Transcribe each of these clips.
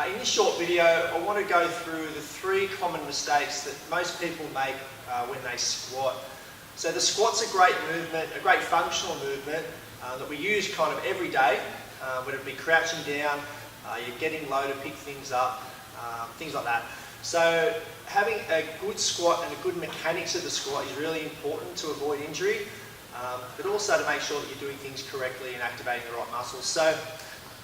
In this short video, I want to go through the 3 common mistakes that most people make when they squat. So the squat's a great movement, a great functional movement that we use kind of every day, whether it be crouching down, you're getting low to pick things up, things like that. So having a good squat and a good mechanics of the squat is really important to avoid injury, but also to make sure that you're doing things correctly and activating the right muscles. So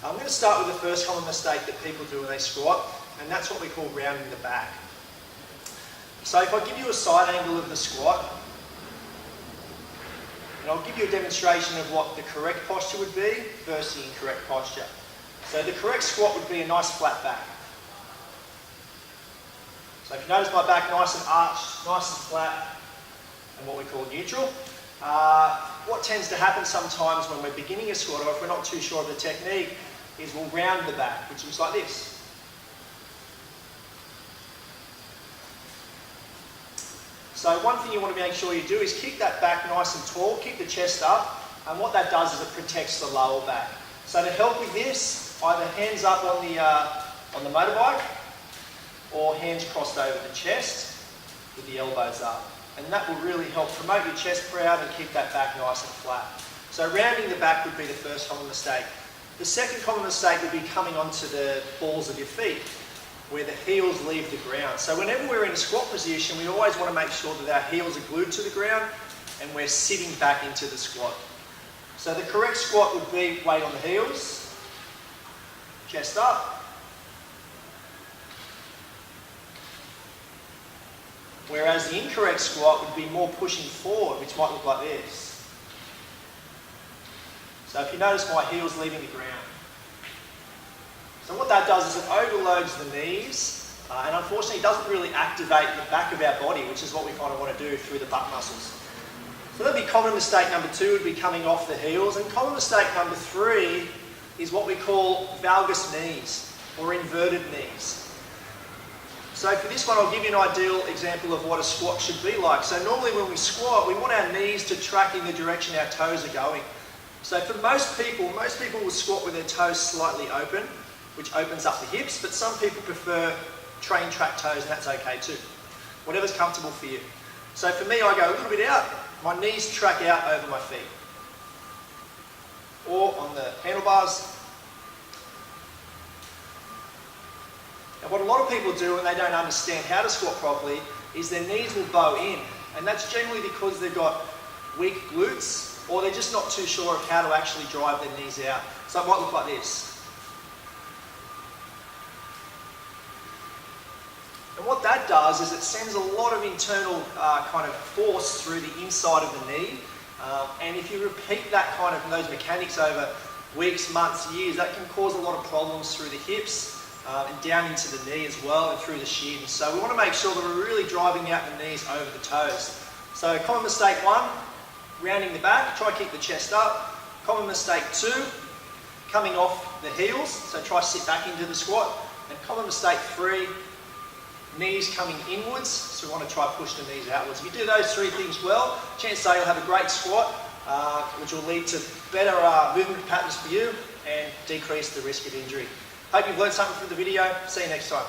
I'm going to start with the first common mistake that people do when they squat, and that's what we call rounding the back. So if I give you a side angle of the squat, and I'll give you a demonstration of what the correct posture would be versus the incorrect posture. So the correct squat would be a nice flat back. So if you notice my back nice and arched, nice and flat, and what we call neutral. What tends to happen sometimes when we're beginning a squat, or if we're not too sure of the technique, is we'll round the back, which looks like this. So one thing you want to make sure you do is keep that back nice and tall, keep the chest up, and what that does is it protects the lower back. So to help with this, either hands up on the motorbike, or hands crossed over the chest with the elbows up. And that will really help promote your chest proud and keep that back nice and flat. So rounding the back would be the first common mistake. The second common mistake would be coming onto the balls of your feet, where the heels leave the ground. So whenever we're in a squat position, we always want to make sure that our heels are glued to the ground and we're sitting back into the squat. So the correct squat would be weight on the heels, chest up, whereas the incorrect squat would be more pushing forward, which might look like this. So if you notice my heels leaving the ground. So what that does is it overloads the knees, and unfortunately it doesn't really activate the back of our body, which is what we kind of want to do through the butt muscles. So that'd be common mistake number 2, would be coming off the heels, and common mistake number 3 is what we call valgus knees, or inverted knees. So for this one, I'll give you an ideal example of what a squat should be like. So normally when we squat, we want our knees to track in the direction our toes are going. So for most people will squat with their toes slightly open, which opens up the hips, but some people prefer train track toes, and that's okay too. Whatever's comfortable for you. So for me, I go a little bit out, my knees track out over my feet. Or on the handlebars. And what a lot of people do when they don't understand how to squat properly is their knees will bow in, and that's generally because they've got weak glutes, or they're just not too sure of how to actually drive their knees out. So it might look like this. And what that does is it sends a lot of internal kind of force through the inside of the knee, and if you repeat that kind of those mechanics over weeks, months, years, that can cause a lot of problems through the hips, and down into the knee as well, and through the shins. So we want to make sure that we're really driving out the knees over the toes. So common mistake 1, rounding the back, try to keep the chest up. Common mistake 2, coming off the heels, so try to sit back into the squat. And common mistake 3, knees coming inwards, so we want to try to push the knees outwards. If you do those 3 things well, chances are you'll have a great squat, which will lead to better movement patterns for you and decrease the risk of injury. Hope you've learned something from the video. See you next time.